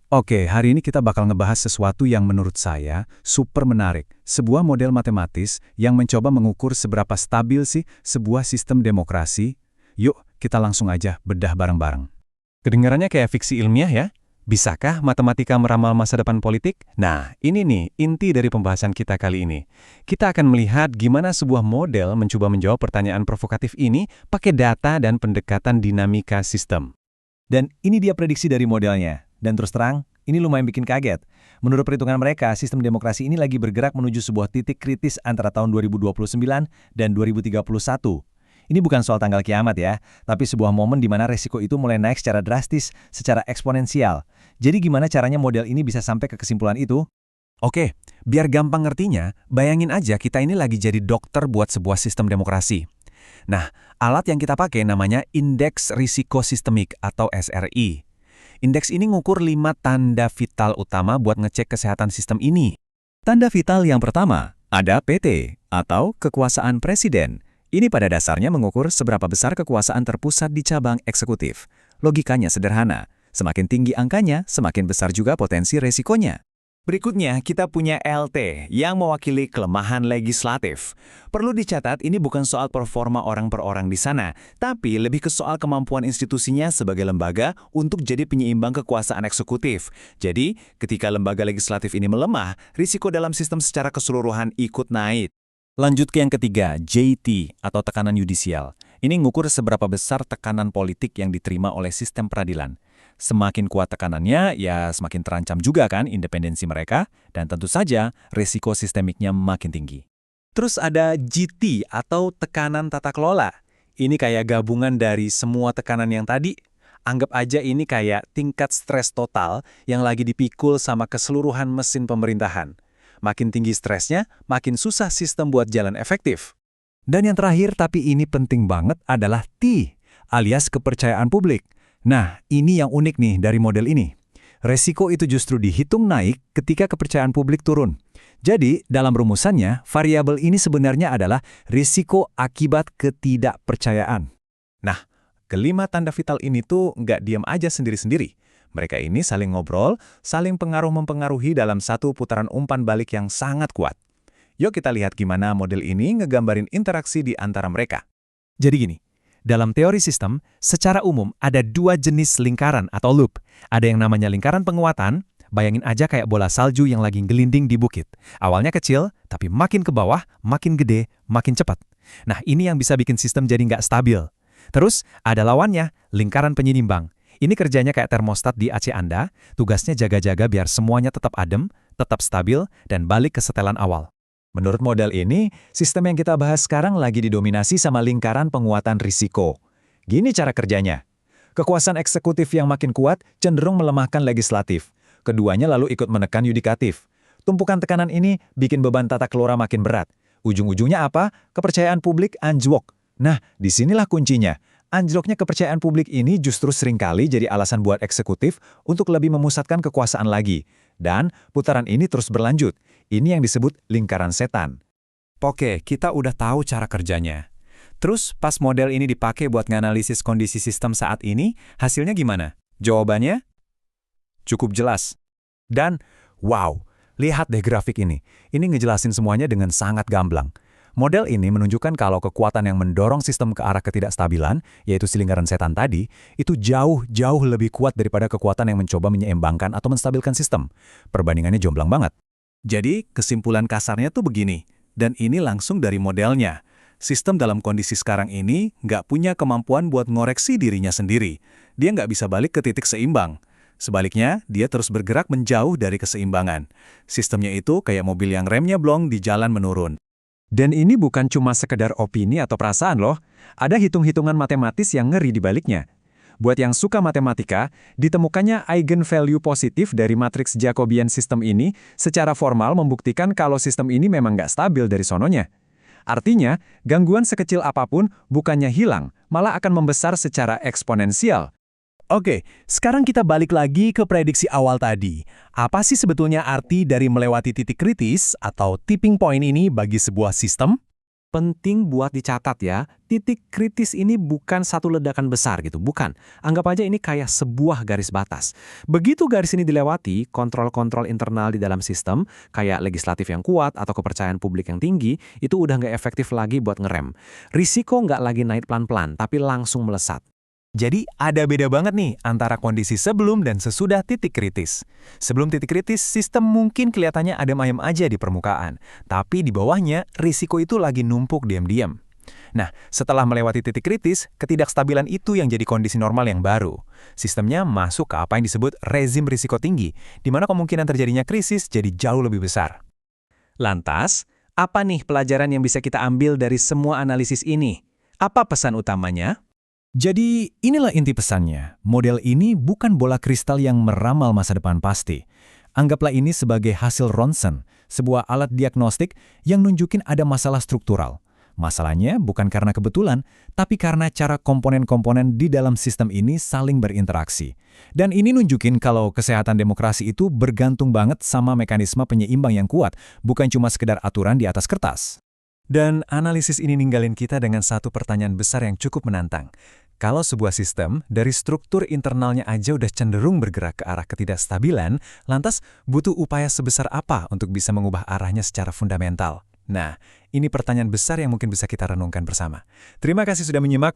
Oke, hari ini kita bakal ngebahas sesuatu yang menurut saya super menarik. Sebuah model matematis yang mencoba mengukur seberapa stabil sih sebuah sistem demokrasi. Yuk, kita langsung aja bedah bareng-bareng. Kedengarannya kayak fiksi ilmiah ya? Bisakah matematika meramal masa depan politik? Nah, ini nih inti dari pembahasan kita kali ini. Kita akan melihat gimana sebuah model mencoba menjawab pertanyaan provokatif ini pakai data dan pendekatan dinamika sistem. Dan ini dia prediksi dari modelnya. Dan terus terang, ini lumayan bikin kaget. Menurut perhitungan mereka, sistem demokrasi ini lagi bergerak menuju sebuah titik kritis antara tahun 2029 dan 2031. Ini bukan soal tanggal kiamat ya, tapi sebuah momen di mana resiko itu mulai naik secara drastis, secara eksponensial. Jadi gimana caranya model ini bisa sampai ke kesimpulan itu? Oke, biar gampang ngertinya, bayangin aja kita ini lagi jadi dokter buat sebuah sistem demokrasi. Nah, alat yang kita pakai namanya Indeks Risiko Sistemik atau SRI. Indeks ini ngukur 5 tanda vital utama buat ngecek kesehatan sistem ini. Tanda vital yang pertama, ada PT atau kekuasaan presiden. Ini pada dasarnya mengukur seberapa besar kekuasaan terpusat di cabang eksekutif. Logikanya sederhana, semakin tinggi angkanya, semakin besar juga potensi resikonya. Berikutnya, kita punya LT yang mewakili kelemahan legislatif. Perlu dicatat, ini bukan soal performa orang per orang di sana, tapi lebih ke soal kemampuan institusinya sebagai lembaga untuk jadi penyeimbang kekuasaan eksekutif. Jadi, ketika lembaga legislatif ini melemah, risiko dalam sistem secara keseluruhan ikut naik. Lanjut ke yang ketiga, JT atau tekanan yudisial. Ini ngukur seberapa besar tekanan politik yang diterima oleh sistem peradilan. Semakin kuat tekanannya, ya semakin terancam juga kan independensi mereka, dan tentu saja risiko sistemiknya makin tinggi. Terus ada GT atau tekanan tata kelola. Ini kayak gabungan dari semua tekanan yang tadi. Anggap aja ini kayak tingkat stres total yang lagi dipikul sama keseluruhan mesin pemerintahan. Makin tinggi stresnya, makin susah sistem buat jalan efektif. Dan yang terakhir, tapi ini penting banget, adalah T, alias kepercayaan publik. Nah, ini yang unik nih dari model ini. Resiko itu justru dihitung naik ketika kepercayaan publik turun. Jadi, dalam rumusannya, variabel ini sebenarnya adalah risiko akibat ketidakpercayaan. Nah, kelima tanda vital ini tuh nggak diam aja sendiri-sendiri. Mereka ini saling ngobrol, saling pengaruh-mempengaruhi dalam satu putaran umpan balik yang sangat kuat. Yuk kita lihat gimana model ini ngegambarin interaksi di antara mereka. Jadi gini, dalam teori sistem, secara umum ada dua jenis lingkaran atau loop. Ada yang namanya lingkaran penguatan, bayangin aja kayak bola salju yang lagi gelinding di bukit. Awalnya kecil, tapi makin ke bawah, makin gede, makin cepat. Nah, ini yang bisa bikin sistem jadi nggak stabil. Terus, ada lawannya, lingkaran penyeimbang. Ini kerjanya kayak termostat di AC Anda, tugasnya jaga-jaga biar semuanya tetap adem, tetap stabil, dan balik ke setelan awal. Menurut model ini, sistem yang kita bahas sekarang lagi didominasi sama lingkaran penguatan risiko. Gini cara kerjanya. Kekuasaan eksekutif yang makin kuat cenderung melemahkan legislatif. Keduanya lalu ikut menekan yudikatif. Tumpukan tekanan ini bikin beban tata kelola makin berat. Ujung-ujungnya apa? Kepercayaan publik anjlok. Nah, disinilah kuncinya. Anjloknya kepercayaan publik ini justru seringkali jadi alasan buat eksekutif untuk lebih memusatkan kekuasaan lagi. Dan putaran ini terus berlanjut. Ini yang disebut lingkaran setan. Oke, kita udah tahu cara kerjanya. Terus, pas model ini dipakai buat nganalisis kondisi sistem saat ini, hasilnya gimana? Jawabannya? Cukup jelas. Dan, wow, lihat deh grafik ini. Ini ngejelasin semuanya dengan sangat gamblang. Model ini menunjukkan kalau kekuatan yang mendorong sistem ke arah ketidakstabilan, yaitu si lingkaran setan tadi, itu jauh lebih kuat daripada kekuatan yang mencoba menyeimbangkan atau menstabilkan sistem. Perbandingannya jomplang banget. Jadi, kesimpulan kasarnya tuh begini, dan ini langsung dari modelnya. Sistem dalam kondisi sekarang ini nggak punya kemampuan buat ngoreksi dirinya sendiri. Dia nggak bisa balik ke titik seimbang. Sebaliknya, dia terus bergerak menjauh dari keseimbangan. Sistemnya itu kayak mobil yang remnya blong di jalan menurun. Dan ini bukan cuma sekedar opini atau perasaan loh, ada hitung-hitungan matematis yang ngeri di baliknya. Buat yang suka matematika, ditemukannya eigenvalue positif dari matriks Jacobian sistem ini secara formal membuktikan kalau sistem ini memang nggak stabil dari sononya. Artinya, gangguan sekecil apapun bukannya hilang, malah akan membesar secara eksponensial. Oke, sekarang kita balik lagi ke prediksi awal tadi. Apa sih sebetulnya arti dari melewati titik kritis atau tipping point ini bagi sebuah sistem? Penting buat dicatat ya, titik kritis ini bukan satu ledakan besar gitu, bukan. Anggap aja ini kayak sebuah garis batas. Begitu garis ini dilewati, kontrol-kontrol internal di dalam sistem, kayak legislatif yang kuat atau kepercayaan publik yang tinggi, itu udah nggak efektif lagi buat ngerem. Risiko nggak lagi naik pelan-pelan, tapi langsung melesat. Jadi ada beda banget nih antara kondisi sebelum dan sesudah titik kritis. Sebelum titik kritis, sistem mungkin kelihatannya adem ayem aja di permukaan. Tapi di bawahnya, risiko itu lagi numpuk diam-diam. Nah, setelah melewati titik kritis, ketidakstabilan itu yang jadi kondisi normal yang baru. Sistemnya masuk ke apa yang disebut rezim risiko tinggi, di mana kemungkinan terjadinya krisis jadi jauh lebih besar. Lantas, apa nih pelajaran yang bisa kita ambil dari semua analisis ini? Apa pesan utamanya? Jadi inilah inti pesannya, model ini bukan bola kristal yang meramal masa depan pasti. Anggaplah ini sebagai hasil ronsen, sebuah alat diagnostik yang nunjukin ada masalah struktural. Masalahnya bukan karena kebetulan, tapi karena cara komponen-komponen di dalam sistem ini saling berinteraksi. Dan ini nunjukin kalau kesehatan demokrasi itu bergantung banget sama mekanisme penyeimbang yang kuat, bukan cuma sekedar aturan di atas kertas. Dan analisis ini ninggalin kita dengan satu pertanyaan besar yang cukup menantang. Kalau sebuah sistem dari struktur internalnya aja udah cenderung bergerak ke arah ketidakstabilan, lantas butuh upaya sebesar apa untuk bisa mengubah arahnya secara fundamental? Nah, ini pertanyaan besar yang mungkin bisa kita renungkan bersama. Terima kasih sudah menyimak